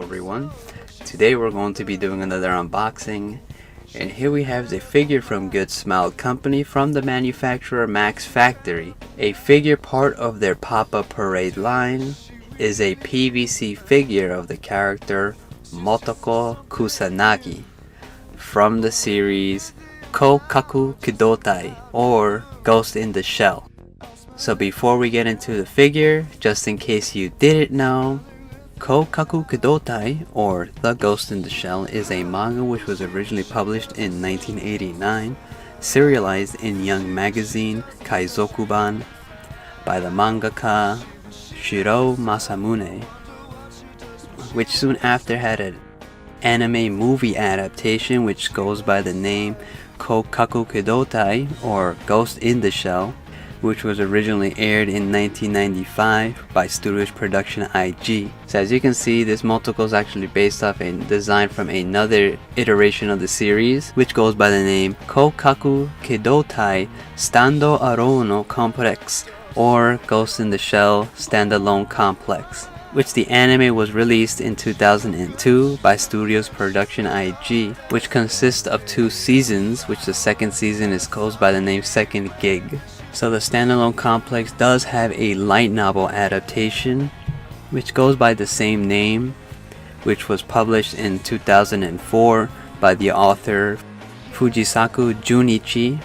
everyone. Today we're going to be doing another unboxing, and here we have the figure from Good Smile Company from the manufacturer Max Factory. A figure part of their Pop-Up Parade line is a PVC figure of the character Motoko Kusanagi from the series攻殻機動隊 or Ghost in the Shell. So before we get into the figure, just in case you didn't know, 攻殻機動隊 or The Ghost in the Shell is a manga which was originally published in 1989, serialized in Young Magazine Kaizokuban by the mangaka Shiro Masamune, which soon after had an anime movie adaptation which goes by the name 攻殻機動隊 or Ghost in the Shell, which was originally aired in 1995 by Studios Production IG. So as you can see, this Motoko is actually based off a design from another iteration of the series, which goes by the name 攻殻機動隊 Stand-Alone Complex or Ghost in the Shell Standalone Complex, which the anime was released in 2002 by Studios Production IG, which consists of 2 seasons, which the second season is goes by the name Second Gig. So the standalone complex does have a light novel adaptation, which goes by the same name, which was published in 2004 by the author Fujisaku Junichi,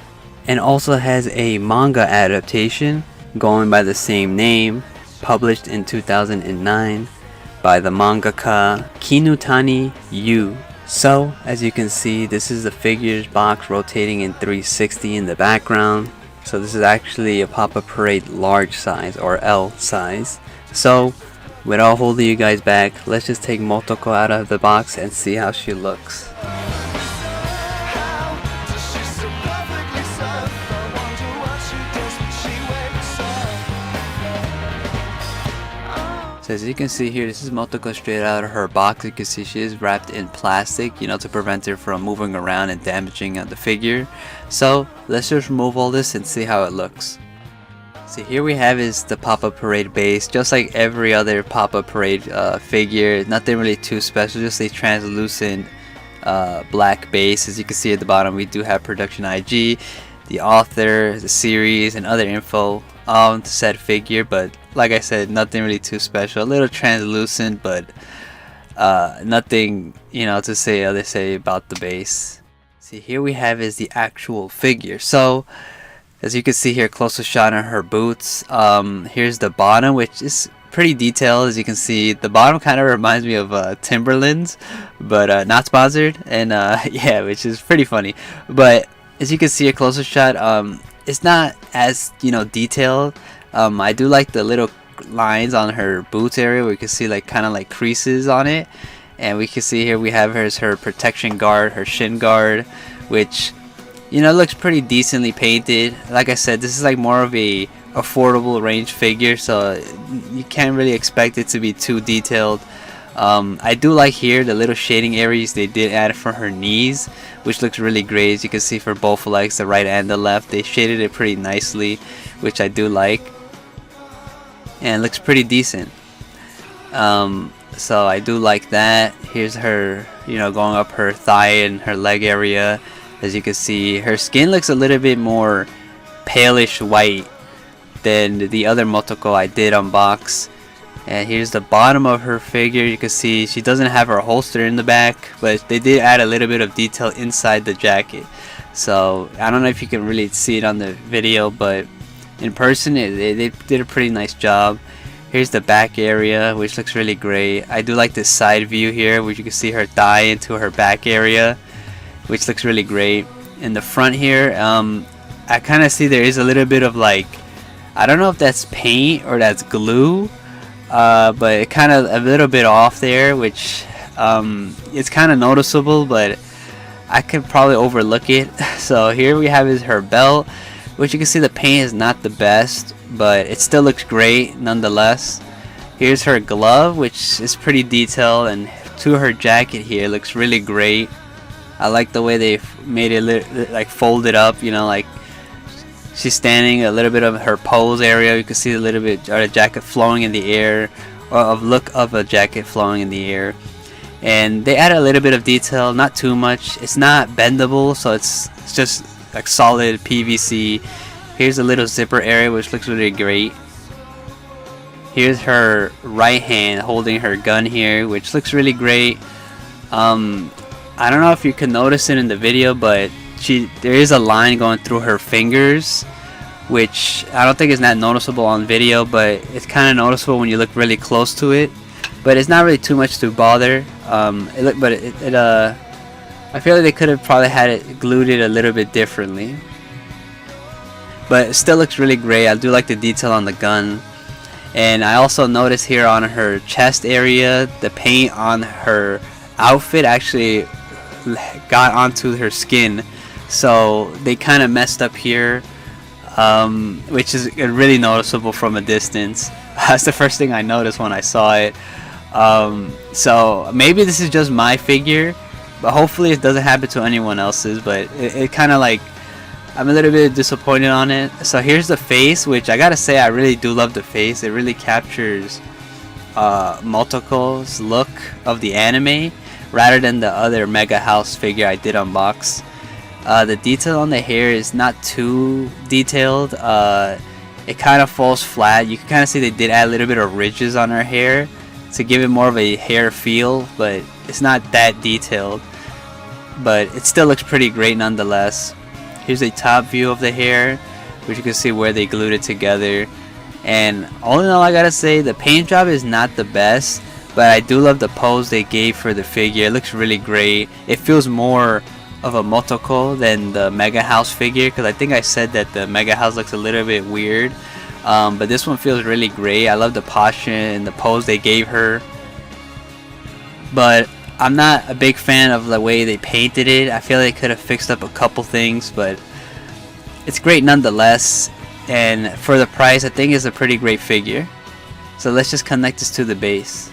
and also has a manga adaptation going by the same name, published in 2009 by the mangaka Kinutani Yu. So as you can see, this is the figures box rotating in 360 in the background. So this is actually a Pop-Up Parade large size or L size. So without holding you guys back, let's just take Motoko out of the box and see how she looks. So as you can see here, this is Motoko straight out of her box. You can see she is wrapped in plastic, to prevent her from moving around and damaging the figure. So let's just remove all this and see how it looks. So here we have is the Pop-Up Parade base, just like every other Pop-Up Parade figure. Nothing really too special, just a translucent black base. As you can see at the bottom, we do have Production IG, the author, the series, and other info on the said figure, but like I said, nothing really too special. A little translucent, but nothing to say about the base. See, here we have is the actual figure. So as you can see here, closer shot on her boots. Here's the bottom, which is pretty detailed. As you can see, the bottom kind of reminds me of Timberland's, but not sponsored, and yeah, which is pretty funny. But as you can see, a closer shot, it's not as detailed. I do like the little lines on her boots area where you can see kind of like creases on it, and we can see here we have her protection guard, her shin guard, which looks pretty decently painted. Like I said, this is like more of a affordable range figure, so you can't really expect it to be too detailed. I do like here the little shading areas they did add for her knees, which looks really great. As you can see for both legs, the right and the left, they shaded it pretty nicely, which I do like, and looks pretty decent. So I do like that. Here's her going up her thigh and her leg area. As you can see, her skin looks a little bit more palish white than the other Motoko I did unbox. And here's the bottom of her figure. You can see she doesn't have her holster in the back, but they did add a little bit of detail inside the jacket. So I don't know if you can really see it on the video, but in person they did a pretty nice job. Here's the back area, which looks really great. I do like this side view here, where you can see her thigh into her back area, which looks really great. In the front here, I kind of see there is a little bit of I don't know if that's paint or that's glue, but it kind of a little bit off there, which it's kind of noticeable, but I could probably overlook it. So here we have is her belt, which you can see the paint is not the best, but it still looks great nonetheless. Here's her glove, which is pretty detailed, and to her jacket here looks really great. I like the way they made it folded up, she's standing, a little bit of her pose area, you can see a little bit of the jacket flowing in the air, or of look of a jacket flowing in the air. and they add a little bit of detail, not too much. It's not bendable, so it's just like solid PVC. Here's a little zipper area which looks really great. Here's her right hand holding her gun here, which looks really great. I don't know if you can notice it in the video, but there is a line going through her fingers, which I don't think is that noticeable on video, but it's kind of noticeable when you look really close to it. But it's not really too much to bother. I feel like they could have probably had it glued it a little bit differently, but it still looks really great. I do like the detail on the gun. And I also noticed here on her chest area, the paint on her outfit actually got onto her skin, so they kind of messed up here, which is really noticeable from a distance. That's the first thing I noticed when I saw it. So maybe this is just my figure, but hopefully it doesn't happen to anyone else's. But it kind of like, I'm a little bit disappointed on it. So here's the face, which I gotta say I really do love the face. It really captures Motoko's look of the anime rather than the other Mega House figure I did unbox. The detail on the hair is not too detailed. It kind of falls flat. You can kind of see they did add a little bit of ridges on her hair to give it more of a hair feel, but it's not that detailed. But it still looks pretty great nonetheless. Here's a top view of the hair, which you can see where they glued it together. And all in all, I gotta say the paint job is not the best, but I do love the pose they gave for the figure. It looks really great. It feels more of a Motoko than the Mega House figure, because I think I said that the Mega House looks a little bit weird, but this one feels really great. I love the posture and the pose they gave her, but I'm not a big fan of the way they painted it. I feel like they could have fixed up a couple things, but it's great nonetheless. And for the price, I think it's a pretty great figure. So let's just connect this to the base.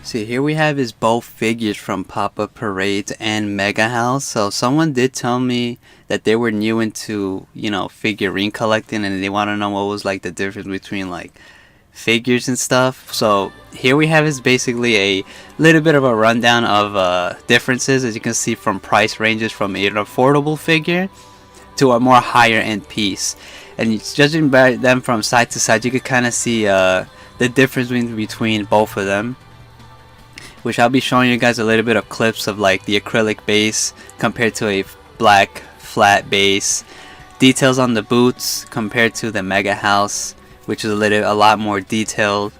See, here we have is both figures from Pop-Up Parades and Mega House. So someone did tell me that they were new into, you know, figurine collecting, and they want to know what was like the difference between like figures and stuff. So here we have is basically a little bit of a rundown of differences, as you can see, from price ranges from an affordable figure to a more higher end piece. And judging by them from side to side, you could kind of see the difference between both of them, which I'll be showing you guys a little bit of clips of like the acrylic base compared to a black flat base, details on the boots compared to the Mega House, which is a lot more detailed.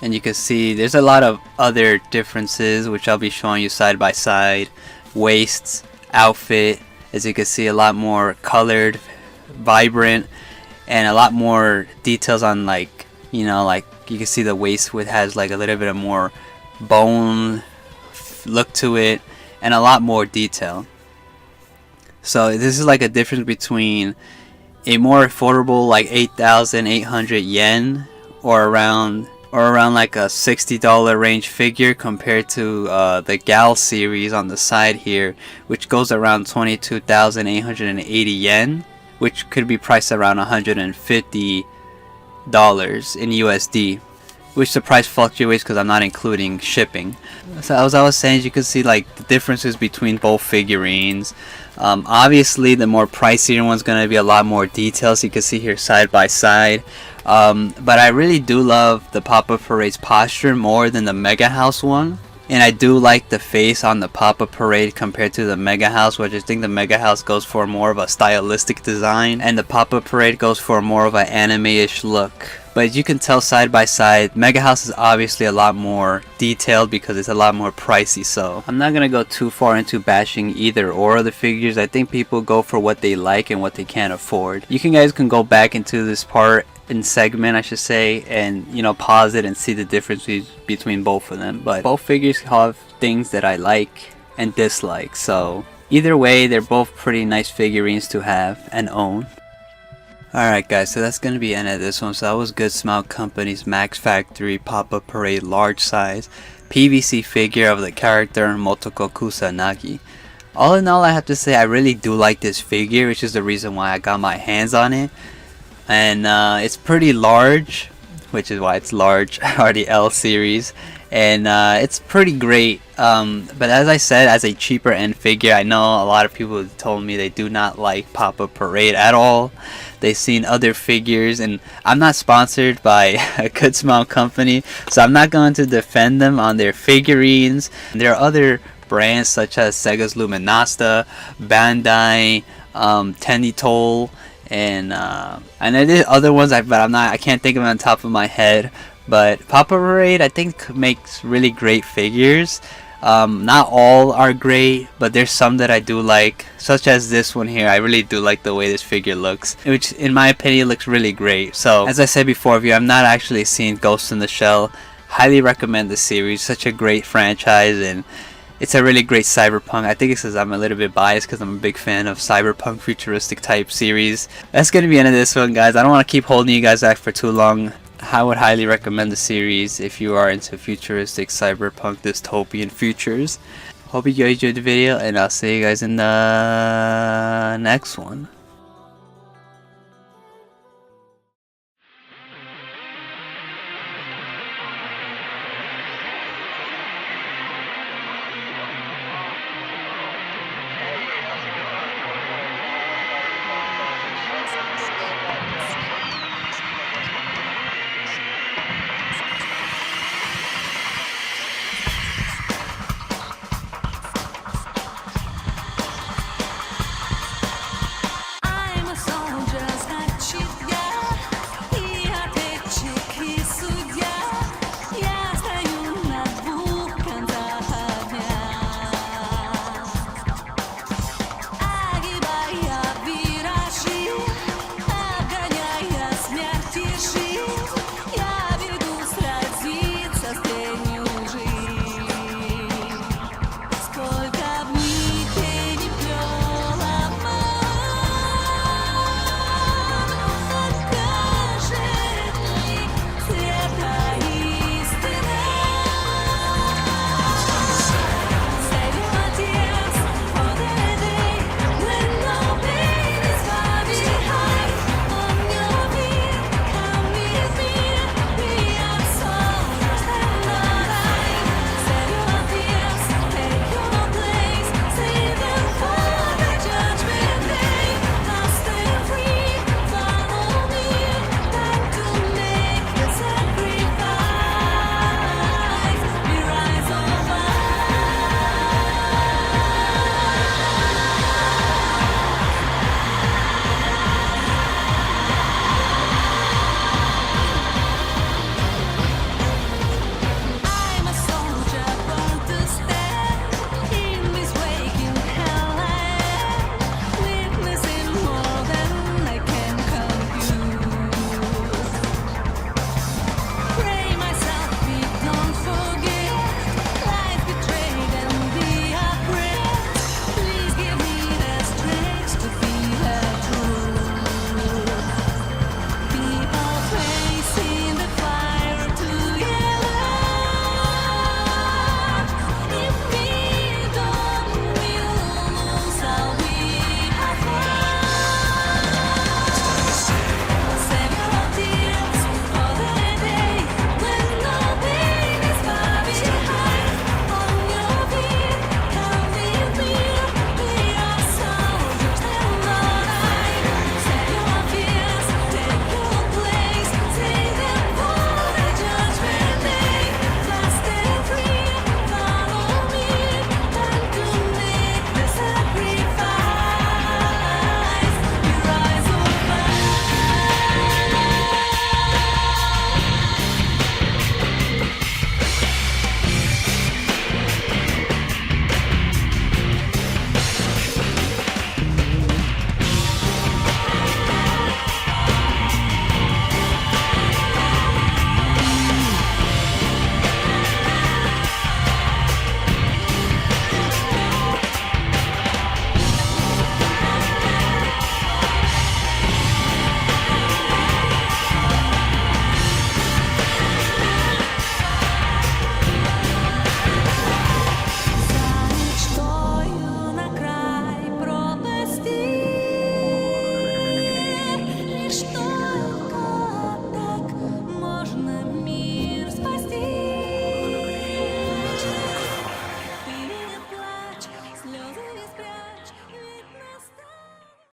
And you can see there's a lot of other differences, which I'll be showing you side by side. Waists, outfit, as you can see, a lot more colored, vibrant, and a lot more details on, like, you know, like you can see the waist has like a little bit of more bone look to it and a lot more detail. So this is like a difference between a more affordable like 8,800 yen or around like a $60 range figure compared to the Gal series on the side here, which goes around 22,880 yen, which could be priced around $150 in USD, which the price fluctuates because I'm not including shipping. So as I was saying, you can see like the differences between both figurines. Obviously the more pricier one's going to be a lot more details, you can see here side by side. But I really do love the Pop-Up Parade's posture more than the Mega House one. And I do like the face on the Pop-Up Parade compared to the Mega House, which I think the Mega House goes for more of a stylistic design, and the Pop-Up Parade goes for more of an anime-ish look. But as you can tell side by side, Mega House is obviously a lot more detailed because it's a lot more pricey. So I'm not going to go too far into bashing either or of the figures. I think people go for what they like and what they can't afford. You guys can go back into this part in segment, I should say, and, you know, pause it and see the difference between both of them. But both figures have things that I like and dislike, so either way they're both pretty nice figurines to have and own. Alright guys, so that's going to be the end of this one. So that was Good Smile Company's Max Factory Pop-Up Parade large size. PVC figure of the character Motoko Kusanagi. All in all, I have to say I really do like this figure, which is the reason why I got my hands on it. And it's pretty large, which is why it's large, or the L series. And it's pretty great. But as I said, as a cheaper end figure, I know a lot of people told me they do not like Pop-Up Parade at all. They've seen other figures, and I'm not sponsored by a Good Smile company, so I'm not going to defend them on their figurines. There are other brands such as Sega's Luminasta, Bandai, Tenitol, and there are other ones, but I can't think of them on top of my head. But Pop-Up Parade, I think, makes really great figures. Not all are great, but there's some that I do like, such as this one here. I really do like the way this figure looks, which in my opinion looks really great. So as I said before, if you have not actually seen Ghost in the Shell, highly recommend the series. Such a great franchise, and it's a really great cyberpunk. I think it's because I'm a little bit biased because I'm a big fan of cyberpunk futuristic type series. That's going to be the end of this one, guys. I don't want to keep holding you guys back for too long. I would highly recommend the series if you are into futuristic cyberpunk dystopian futures. Hope you guys enjoyed the video, and I'll see you guys in the next one.